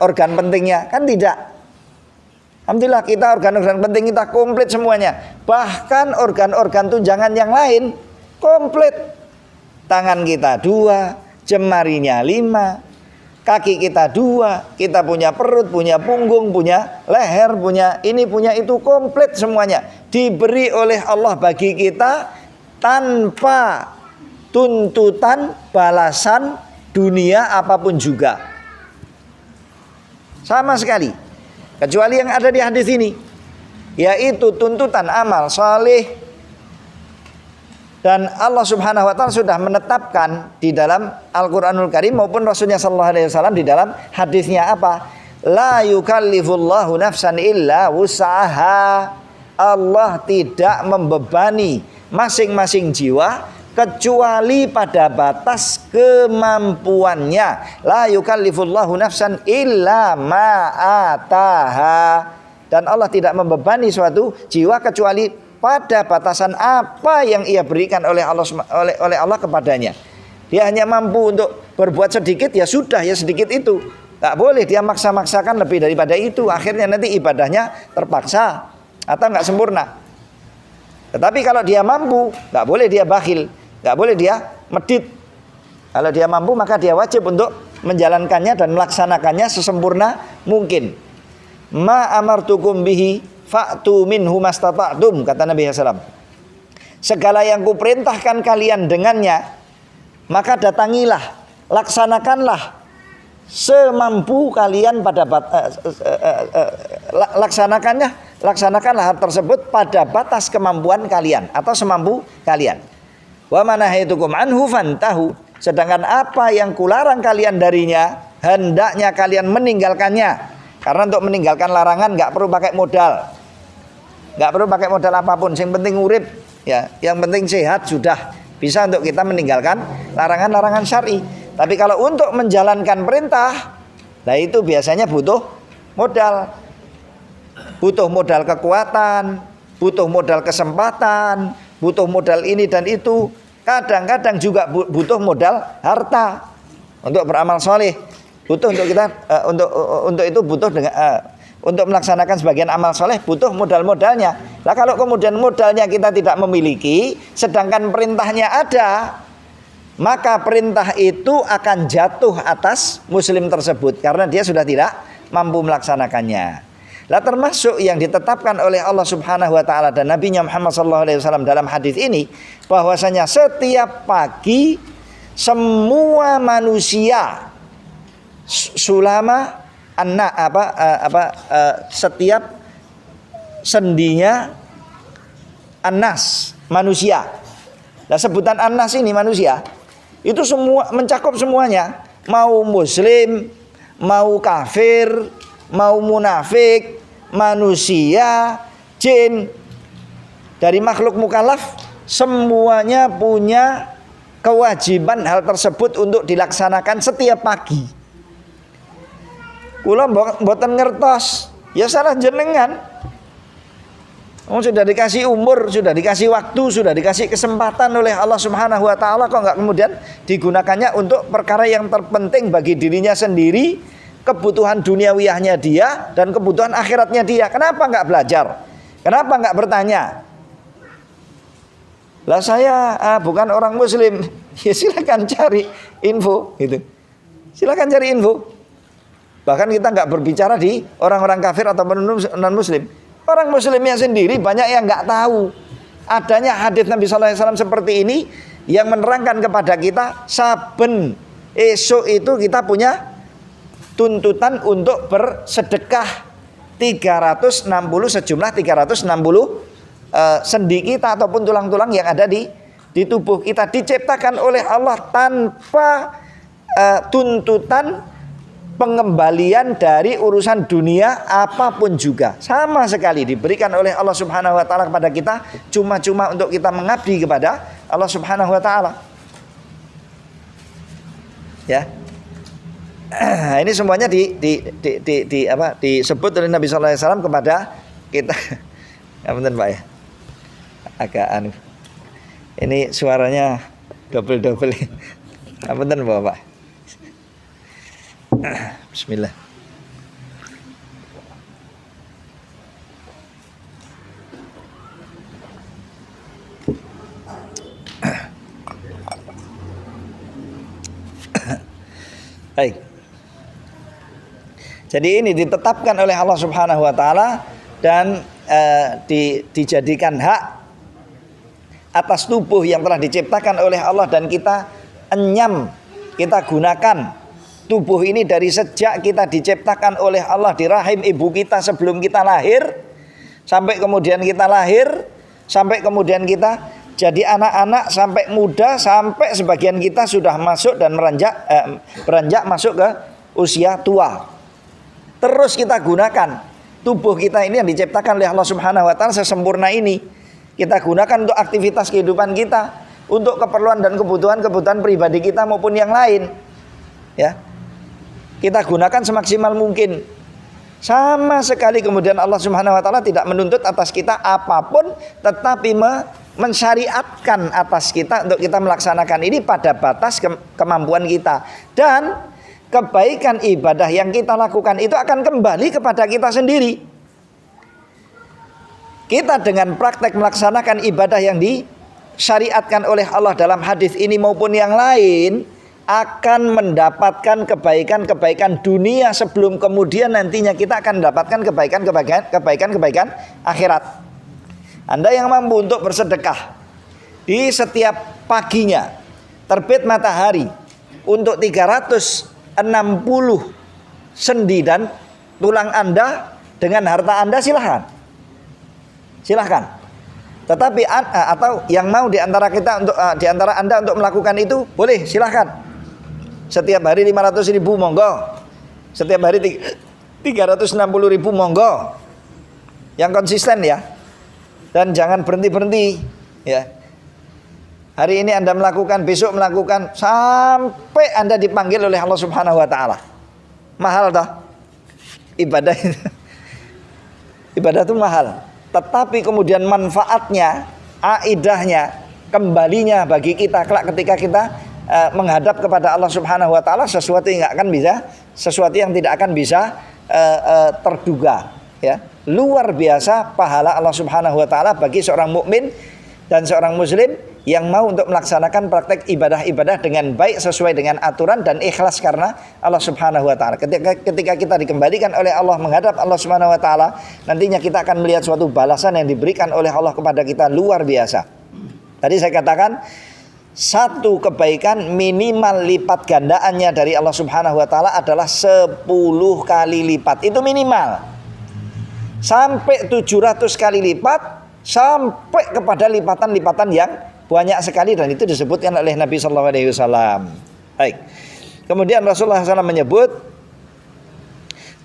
Speaker 1: organ pentingnya? Kan tidak. Alhamdulillah kita organ-organ penting kita komplit semuanya. Bahkan organ-organ tunjangan yang lain komplit. Tangan kita 2, jemarinya 5, kaki kita 2, kita punya perut, punya punggung, punya leher, punya ini, punya itu, komplit semuanya. Diberi oleh Allah bagi kita tanpa tuntutan balasan dunia apapun juga. Sama sekali. Kecuali yang ada di hadis ini, yaitu tuntutan amal saleh. Dan Allah Subhanahu wa taala sudah menetapkan di dalam Al-Qur'anul Karim maupun Rasulnya sallallahu alaihi wasallam di dalam hadisnya apa? La yukallifullahu nafsan illa wus'aha. Allah tidak membebani masing-masing jiwa kecuali pada batas kemampuannya. La yukallifullahu nafsan illa ma ataha. Dan Allah tidak membebani suatu jiwa kecuali pada batasan apa yang ia berikan oleh Allah kepadanya. Dia hanya mampu untuk berbuat sedikit, ya sudah, ya sedikit itu. Tak boleh dia maksa-maksakan lebih daripada itu. Akhirnya nanti ibadahnya terpaksa atau nggak sempurna. Tetapi kalau dia mampu, nggak boleh dia bakhil, nggak boleh dia medit. Kalau dia mampu maka dia wajib untuk menjalankannya dan melaksanakannya sesempurna mungkin. Ma amartukum bihi fa'tu minhu mastata'tum, kata Nabi SAW. Segala yang kuperintahkan kalian dengannya, maka datangilah, laksanakanlah semampu kalian pada laksanakanlah hal tersebut pada batas kemampuan kalian atau semampu kalian. Wa manahaitukum anhu fantahu, sedangkan apa yang kularang kalian darinya, hendaknya kalian meninggalkannya. Karena untuk meninggalkan larangan nggak perlu pakai modal, nggak perlu pakai modal apapun. Yang penting urip, ya, yang penting sehat sudah bisa untuk kita meninggalkan larangan-larangan syar'i. Tapi kalau untuk menjalankan perintah, nah itu biasanya butuh modal, butuh modal kekuatan, butuh modal kesempatan, butuh modal ini dan itu. Kadang-kadang juga butuh modal harta untuk beramal soleh. Butuh untuk kita untuk itu butuh dengan untuk melaksanakan sebagian amal soleh butuh modal-modalnya. Lah kalau kemudian modalnya kita tidak memiliki, sedangkan perintahnya ada, maka perintah itu akan jatuh atas muslim tersebut karena dia sudah tidak mampu melaksanakannya. Lah termasuk yang ditetapkan oleh Allah Subhanahu wa taala dan Nabi-Nya Muhammad sallallahu alaihi wasallam dalam hadis ini, bahwasanya setiap pagi semua manusia sulama setiap sendinya anas, manusia. Nah sebutan anas ini manusia itu semua mencakup semuanya, mau muslim, mau kafir, mau munafik, manusia, jin, dari makhluk mukallaf semuanya punya kewajiban hal tersebut untuk dilaksanakan setiap pagi. Kula mboten ngertos, ya salah jenengan. Sudah dikasih umur, sudah dikasih waktu, sudah dikasih kesempatan oleh Allah Subhanahu wa taala, kok enggak kemudian digunakannya untuk perkara yang terpenting bagi dirinya sendiri, kebutuhan duniawiyahnya dia dan kebutuhan akhiratnya dia. Kenapa enggak belajar? Kenapa enggak bertanya? Lah saya bukan orang muslim. Ya silakan cari info gitu. Silakan cari info. Bahkan kita nggak berbicara di orang-orang kafir atau non muslim. Orang muslimnya sendiri banyak yang nggak tahu adanya hadis Nabi SAW seperti ini yang menerangkan kepada kita saben esok itu kita punya tuntutan untuk bersedekah 360 sejumlah 360 sendi kita ataupun tulang-tulang yang ada di tubuh kita diciptakan oleh Allah tanpa tuntutan pengembalian dari urusan dunia apapun juga. Sama sekali diberikan oleh Allah Subhanahu wa taala kepada kita cuma-cuma untuk kita mengabdi kepada Allah Subhanahu wa taala. Ya. Ini semuanya disebut oleh Nabi sallallahu alaihi wasallam kepada kita. Ya benar Pak ya. Agak ini suaranya double. Benar Bapak. Bismillah. Baik. Jadi ini ditetapkan oleh Allah Subhanahu wa taala dan dijadikan hak atas tubuh yang telah diciptakan oleh Allah, dan kita enyam, kita gunakan tubuh ini dari sejak kita diciptakan oleh Allah di rahim ibu kita sebelum kita lahir, sampai kemudian kita lahir, sampai kemudian kita jadi anak-anak, sampai muda, sampai sebagian kita sudah masuk dan beranjak masuk ke usia tua. Terus kita gunakan tubuh kita ini yang diciptakan oleh Allah Subhanahu wa taala sesempurna ini. Kita gunakan untuk aktivitas kehidupan kita, untuk keperluan dan kebutuhan pribadi kita maupun yang lain. Ya. Kita gunakan semaksimal mungkin. Sama sekali kemudian Allah Subhanahu wa taala tidak menuntut atas kita apapun, tetapi mensyariatkan atas kita untuk kita melaksanakan ini pada batas kemampuan kita. Dan kebaikan ibadah yang kita lakukan itu akan kembali kepada kita sendiri. Kita dengan praktek melaksanakan ibadah yang disyariatkan oleh Allah dalam hadis ini maupun yang lain, akan mendapatkan kebaikan-kebaikan dunia sebelum kemudian nantinya kita akan mendapatkan kebaikan-kebaikan akhirat. Anda yang mampu untuk bersedekah di setiap paginya terbit matahari untuk 360 sendi dan tulang Anda dengan harta Anda, silahkan. Tetapi atau yang mau di antara kita untuk di antara Anda untuk melakukan itu, boleh, silahkan. Setiap hari 500.000 monggo. Setiap hari 360.000 monggo. Yang konsisten ya. Dan jangan berhenti-berhenti ya. Hari ini Anda melakukan, besok melakukan, sampai Anda dipanggil oleh Allah Subhanahu wa taala. Mahal toh? Ibadah itu mahal. Tetapi kemudian manfaatnya, aidahnya, kembalinya bagi kita kelak ketika kita menghadap kepada Allah Subhanahu wa taala, sesuatu yang tidak akan bisa terduga ya. Luar biasa pahala Allah Subhanahu wa taala bagi seorang mukmin dan seorang muslim yang mau untuk melaksanakan praktek ibadah-ibadah dengan baik sesuai dengan aturan dan ikhlas karena Allah Subhanahu wa taala. Ketika kita dikembalikan oleh Allah menghadap Allah Subhanahu wa taala, nantinya kita akan melihat suatu balasan yang diberikan oleh Allah kepada kita luar biasa. Tadi saya katakan satu kebaikan minimal lipat gandaannya dari Allah Subhanahu wa taala adalah 10 kali lipat. Itu minimal. Sampai 700 kali lipat, sampai kepada lipatan-lipatan yang banyak sekali, dan itu disebutkan oleh Nabi sallallahu alaihi wasallam. Baik. Kemudian Rasulullah SAW menyebut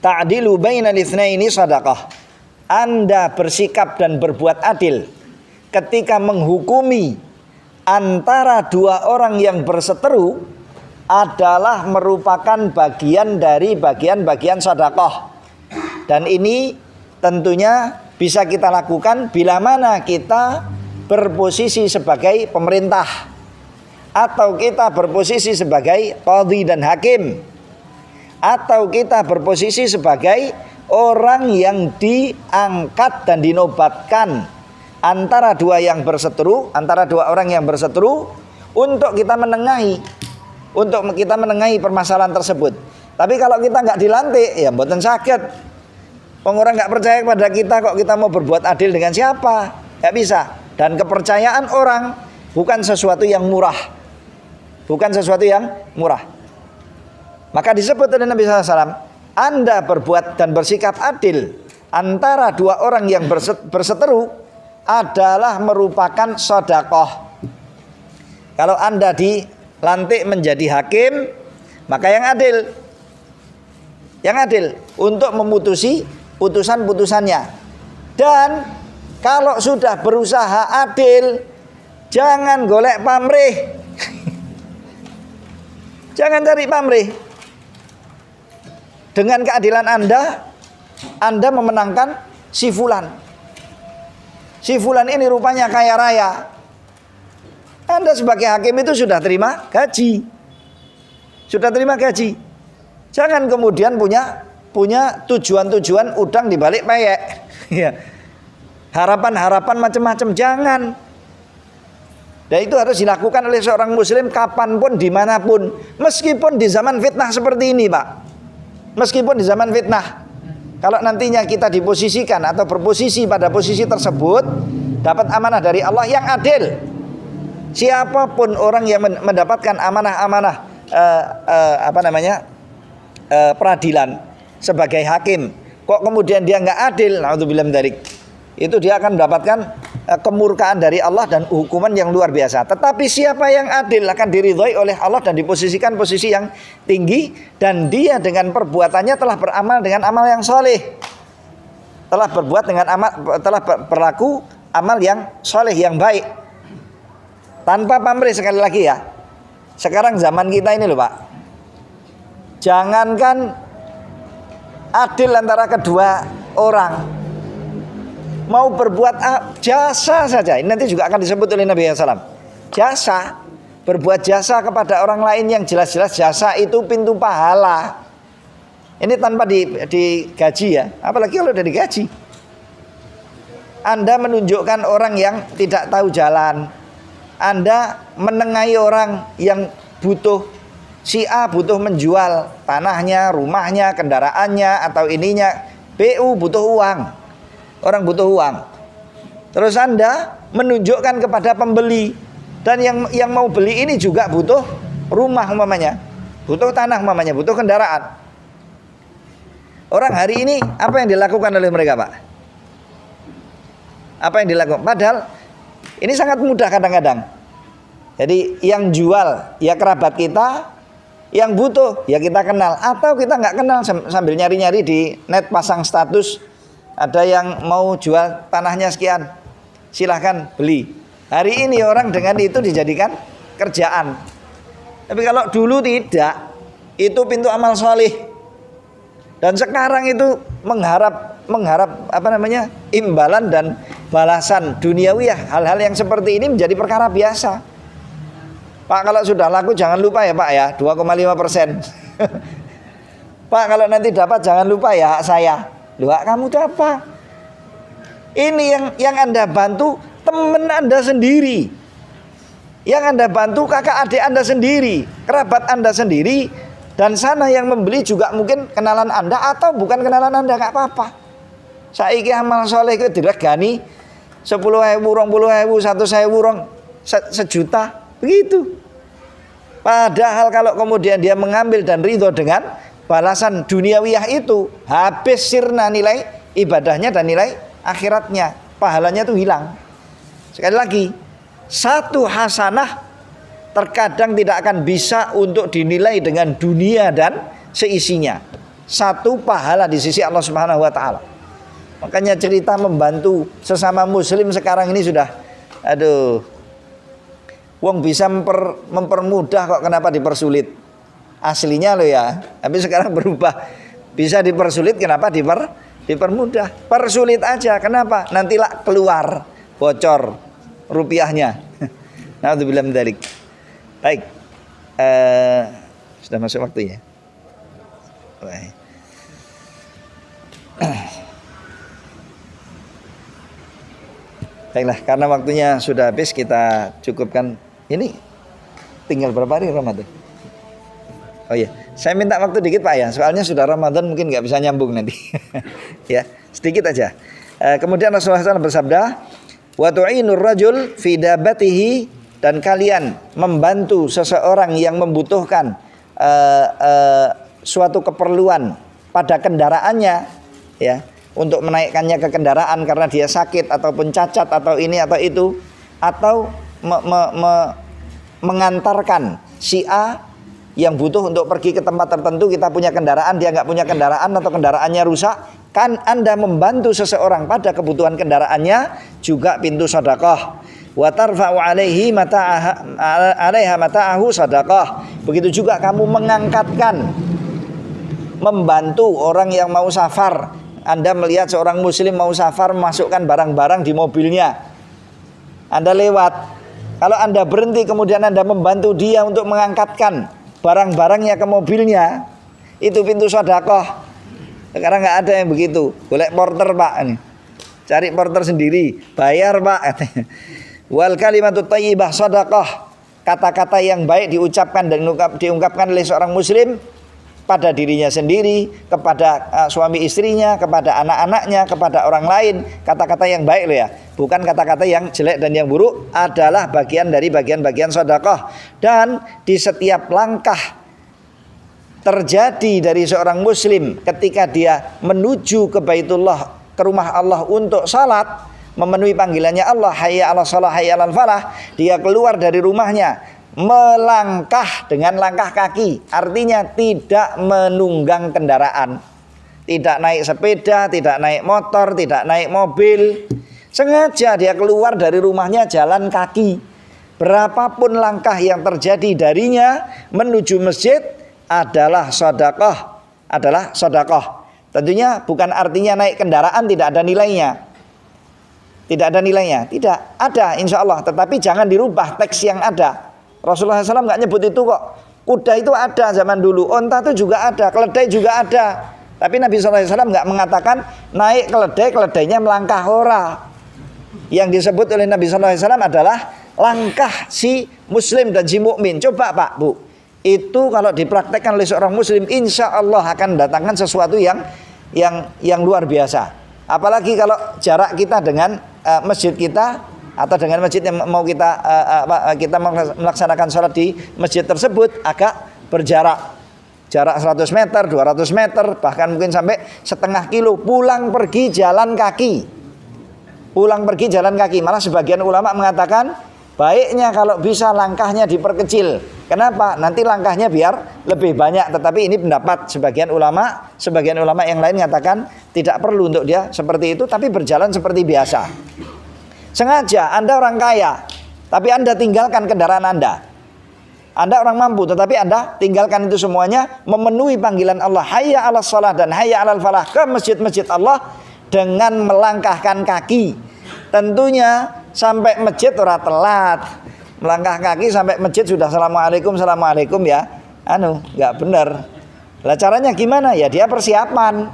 Speaker 1: ta'dilu bainal itsnaini shadaqah. Anda bersikap dan berbuat adil ketika menghukumi antara dua orang yang berseteru adalah merupakan bagian dari bagian-bagian sedekah. Dan ini tentunya bisa kita lakukan bila mana kita berposisi sebagai pemerintah, atau kita berposisi sebagai qadhi dan hakim, atau kita berposisi sebagai orang yang diangkat dan dinobatkan antara dua orang yang berseteru untuk kita menengahi permasalahan tersebut. Tapi kalau kita nggak dilantik, ya mboten sakit. Orang nggak percaya kepada kita, kok kita mau berbuat adil dengan siapa? Nggak bisa. Dan kepercayaan orang bukan sesuatu yang murah. Maka disebut oleh Nabi SAW, Anda berbuat dan bersikap adil antara dua orang yang berseteru adalah merupakan sedekah. Kalau Anda dilantik menjadi hakim, maka yang adil. yang adil untuk memutusi putusan-putusannya. Dan kalau sudah berusaha adil, jangan golek pamrih. Jangan cari pamrih. Dengan keadilan Anda memenangkan si fulan. Si fulan ini rupanya kaya raya. Anda sebagai hakim itu sudah terima gaji. Sudah terima gaji. Jangan kemudian punya tujuan-tujuan udang di balik peyek. Ya. Harapan-harapan macam-macam, jangan. Dan itu harus dilakukan oleh seorang muslim kapanpun, dimanapun. Meskipun di zaman fitnah seperti ini, Pak. Meskipun di zaman fitnah. Kalau nantinya kita diposisikan atau berposisi pada posisi tersebut, dapat amanah dari Allah yang adil. Siapapun orang yang mendapatkan amanah-amanah peradilan sebagai hakim, kok kemudian dia nggak adil, naudzubillah min dzalik, itu dia akan mendapatkan kemurkaan dari Allah dan hukuman yang luar biasa. Tetapi siapa yang adil akan diridhoi oleh Allah dan diposisikan posisi yang tinggi, dan dia dengan perbuatannya telah beramal dengan amal yang soleh, telah berlaku amal yang soleh, yang baik, tanpa pamrih. Sekali lagi ya, sekarang zaman kita ini loh Pak, jangankan adil antara kedua orang, mau berbuat jasa saja, ini nanti juga akan disebut oleh Nabi SAW. Jasa, berbuat jasa kepada orang lain yang jelas-jelas jasa itu pintu pahala. Ini tanpa digaji ya, apalagi kalau udah digaji. Anda menunjukkan orang yang tidak tahu jalan, Anda menengahi orang yang butuh, si A butuh menjual tanahnya, rumahnya, kendaraannya, atau ininya, BU butuh uang, orang butuh uang. Terus Anda menunjukkan kepada pembeli, dan yang mau beli ini juga butuh rumah umpamanya, butuh tanah umpamanya, butuh kendaraan. Orang hari ini apa yang dilakukan oleh mereka Pak? Apa yang dilakukan? Padahal ini sangat mudah kadang-kadang. Jadi yang jual ya kerabat kita, yang butuh ya kita kenal, atau kita nggak kenal sambil nyari-nyari di net pasang status, ada yang mau jual tanahnya sekian, silahkan beli. Hari ini orang dengan itu dijadikan kerjaan. Tapi kalau dulu tidak, itu pintu amal soleh. Dan sekarang itu mengharap imbalan dan balasan duniawiyah. Hal-hal yang seperti ini menjadi perkara biasa. Pak, kalau sudah laku jangan lupa ya Pak ya, 2,5%. Pak, kalau nanti dapat jangan lupa ya hak saya. Loh, hak kamu itu apa? Ini yang Anda bantu teman Anda sendiri. Yang Anda bantu kakak adik Anda sendiri, kerabat Anda sendiri. Dan sana yang membeli juga mungkin kenalan Anda atau bukan kenalan Anda, nggak apa-apa. Saiki amal soleh itu diregani 10.000, 20.000, 100.000, sejuta, begitu. Padahal kalau kemudian dia mengambil dan ridho dengan balasan duniawiyah itu, habis sirna nilai ibadahnya dan nilai akhiratnya, pahalanya itu hilang. Sekali lagi, satu hasanah terkadang tidak akan bisa untuk dinilai dengan dunia dan seisinya. Satu pahala di sisi Allah Subhanahu wa taala. Makanya cerita membantu sesama muslim sekarang ini sudah, aduh, wong bisa mempermudah kok, kenapa dipersulit? Aslinya loh ya, tapi sekarang berubah. Bisa dipersulit, kenapa dipermudah? Persulit aja, kenapa? Nantilah keluar bocor rupiahnya. Naudzubillah min dzalik. Baik, sudah masuk waktunya. Baik. Baiklah, karena waktunya sudah habis, kita cukupkan. Ini tinggal berapa hari Ramadan? Oh iya, saya minta waktu dikit Pak ya, soalnya sudah Ramadan mungkin nggak bisa nyambung nanti. Ya, sedikit aja. Kemudian Rasulullah SAW bersabda, wa tu'inur rajul fi dabatihi, dan kalian membantu seseorang yang membutuhkan suatu keperluan pada kendaraannya, ya, untuk menaikkannya ke kendaraan karena dia sakit ataupun cacat atau ini atau itu, atau mengantarkan si A yang butuh untuk pergi ke tempat tertentu, kita punya kendaraan, dia nggak punya kendaraan atau kendaraannya rusak, kan Anda membantu seseorang pada kebutuhan kendaraannya, juga pintu sedekah. Wa tarfa'u 'alaihi alaiha mata'ahu sedekah. Begitu juga kamu mengangkatkan, membantu orang yang mau safar. Anda melihat seorang muslim mau safar, memasukkan barang-barang di mobilnya, Anda lewat, kalau Anda berhenti kemudian Anda membantu dia untuk mengangkatkan barang-barangnya ke mobilnya, itu pintu sedekah. Sekarang nggak ada yang begitu. Golek porter Pak, ini cari porter sendiri, bayar Pak. Wal kalimatut thayyibah sedekah. Kata-kata yang baik diucapkan dan diungkapkan oleh seorang muslim pada dirinya sendiri, kepada suami istrinya, kepada anak-anaknya, kepada orang lain. Kata-kata yang baik loh ya, bukan kata-kata yang jelek dan yang buruk, adalah bagian dari bagian-bagian sedekah. Dan di setiap langkah terjadi dari seorang muslim ketika dia menuju ke Baitullah, ke rumah Allah untuk salat, memenuhi panggilannya Allah, hayya 'alas shalah, hayya 'alal falah, dia keluar dari rumahnya melangkah dengan langkah kaki, artinya tidak menunggang kendaraan, tidak naik sepeda, tidak naik motor, tidak naik mobil, sengaja dia keluar dari rumahnya jalan kaki. Berapapun langkah yang terjadi darinya menuju masjid adalah sedekah, adalah sedekah. Tentunya bukan artinya naik kendaraan tidak ada nilainya, tidak ada nilainya, tidak ada insya Allah, tetapi jangan dirubah teks yang ada. Rasulullah SAW nggak nyebut itu kok. Kuda itu ada zaman dulu, onta itu juga ada, keledai juga ada. Tapi Nabi SAW nggak mengatakan naik keledai, keledainya melangkah, ora. Yang disebut oleh Nabi SAW adalah langkah si muslim dan si mukmin. Coba Pak, Bu, itu kalau dipraktekkan oleh seorang muslim, insya Allah akan mendatangkan sesuatu yang luar biasa. Apalagi kalau jarak kita dengan masjid kita, atau dengan masjid yang mau kita melaksanakan sholat di masjid tersebut agak berjarak, jarak 100 meter, 200 meter, bahkan mungkin sampai setengah kilo, pulang pergi jalan kaki. Malah sebagian ulama mengatakan baiknya kalau bisa langkahnya diperkecil. Kenapa? Nanti langkahnya biar lebih banyak. Tetapi ini pendapat sebagian ulama yang lain mengatakan tidak perlu untuk dia seperti itu, tapi berjalan seperti biasa. Sengaja Anda orang kaya, tapi Anda tinggalkan kendaraan Anda. Anda orang mampu, tetapi Anda tinggalkan itu semuanya, memenuhi panggilan Allah, hayya 'alas shalah dan hayya 'alal falah, ke masjid-masjid Allah dengan melangkahkan kaki. Tentunya sampai masjid ora telat. Melangkah kaki sampai masjid sudah assalamualaikum ya. Nggak benar. Lah caranya gimana? Ya dia persiapan.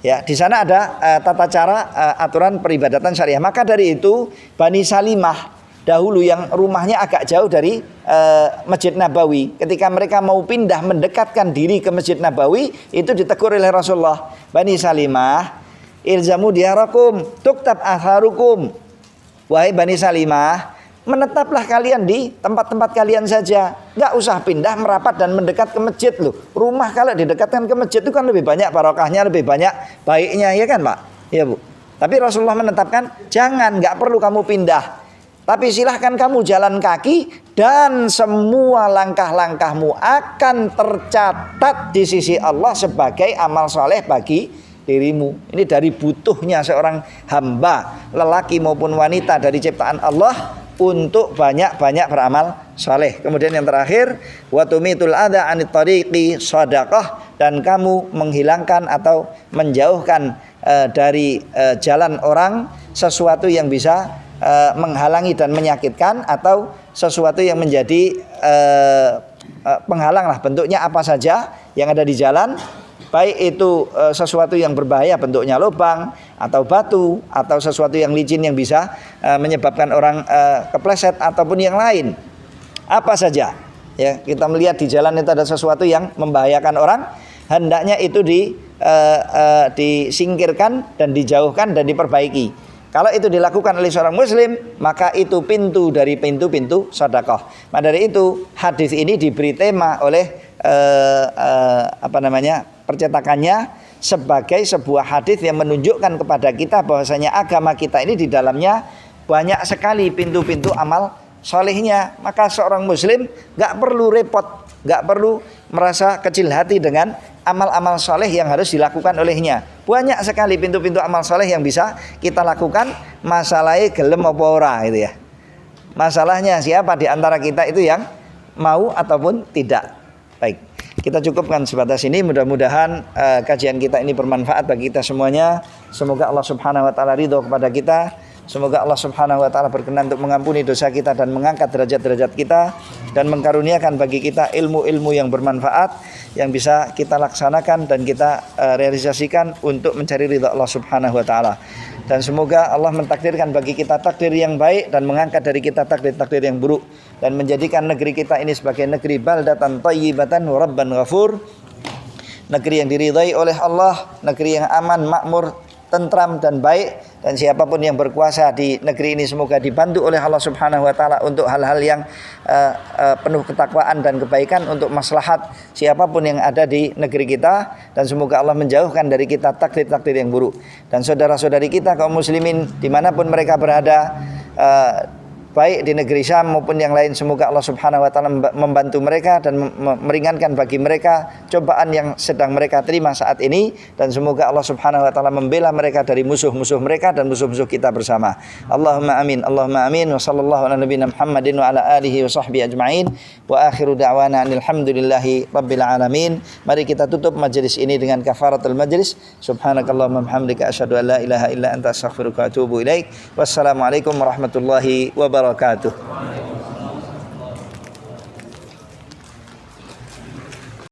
Speaker 1: Ya, di sana ada tata cara aturan peribadatan syariah. Maka dari itu Bani Salimah dahulu yang rumahnya agak jauh dari Masjid Nabawi, ketika mereka mau pindah mendekatkan diri ke Masjid Nabawi, itu ditegur oleh Rasulullah. Bani Salimah, ilzamu diyarakum tuktab atharukum. Wahai Bani Salimah, menetaplah kalian di tempat-tempat kalian saja, nggak usah pindah merapat dan mendekat ke masjid loh. Rumah kalau didekatkan ke masjid itu kan lebih banyak barokahnya, lebih banyak baiknya, ya kan Pak? Ya Bu. Tapi Rasulullah menetapkan jangan, nggak perlu kamu pindah, tapi silahkan kamu jalan kaki dan semua langkah-langkahmu akan tercatat di sisi Allah sebagai amal soleh bagi dirimu. Ini dari butuhnya seorang hamba, lelaki maupun wanita dari ciptaan Allah, untuk banyak-banyak beramal saleh. Kemudian yang terakhir, wa tumitul adza anit tariqi shadaqah, dan kamu menghilangkan atau menjauhkan dari jalan orang sesuatu yang bisa menghalangi dan menyakitkan, atau sesuatu yang menjadi penghalang lah, bentuknya apa saja yang ada di jalan, baik itu sesuatu yang berbahaya, bentuknya lubang atau batu atau sesuatu yang licin yang bisa menyebabkan orang kepleset ataupun yang lain, apa saja ya, kita melihat di jalan itu ada sesuatu yang membahayakan orang, hendaknya itu disingkirkan dan dijauhkan dan diperbaiki. Kalau itu dilakukan oleh seorang muslim, maka itu pintu dari pintu-pintu sedekah. Maka dari itu hadis ini diberi tema oleh percetakannya sebagai sebuah hadis yang menunjukkan kepada kita bahwasanya agama kita ini di dalamnya banyak sekali pintu-pintu amal solehnya, maka seorang muslim nggak perlu repot, nggak perlu merasa kecil hati dengan amal-amal soleh yang harus dilakukan olehnya. Banyak sekali pintu-pintu amal soleh yang bisa kita lakukan. Masalahnya gelem apa ora gitu ya. Masalahnya siapa di antara kita itu yang mau ataupun tidak. Baik, kita cukupkan sebatas ini. Mudah-mudahan kajian kita ini bermanfaat bagi kita semuanya. Semoga Allah Subhanahu wa taala ridho kepada kita. Semoga Allah Subhanahu wa taala berkenan untuk mengampuni dosa kita dan mengangkat derajat-derajat kita dan mengkaruniakan bagi kita ilmu-ilmu yang bermanfaat yang bisa kita laksanakan dan kita realisasikan untuk mencari ridha Allah Subhanahu wa taala. Dan semoga Allah mentakdirkan bagi kita takdir yang baik dan mengangkat dari kita takdir-takdir yang buruk dan menjadikan negeri kita ini sebagai negeri baldatan thayyibatan wa rabban ghafur, negeri yang diridhai oleh Allah, negeri yang aman, makmur, tentram dan baik. Dan siapapun yang berkuasa di negeri ini semoga dibantu oleh Allah Subhanahu wa taala untuk hal-hal yang penuh ketakwaan dan kebaikan untuk maslahat siapapun yang ada di negeri kita, dan semoga Allah menjauhkan dari kita takdir-takdir yang buruk. Dan saudara-saudari kita kaum muslimin dimanapun mereka berada, baik di negeri Syam maupun yang lain, semoga Allah Subhanahu wa taala membantu mereka dan meringankan bagi mereka cobaan yang sedang mereka terima saat ini, dan semoga Allah Subhanahu wa taala membela mereka dari musuh-musuh mereka dan musuh-musuh kita bersama. Allahumma amin. Allahumma amin. Wa sallallahu ala nabiyina Muhammadin wa ala alihi wa sahbihi ajma'in. Wa akhiru da'wana alhamdulillahi rabbil alamin. Mari kita tutup majelis ini dengan kafaratul majlis. Subhanakallahumma bihamdika asyhadu an la ilaha illa anta astaghfiruka wa atubu ilaik. Wassalamualaikum warahmatullahi wabarakatuh.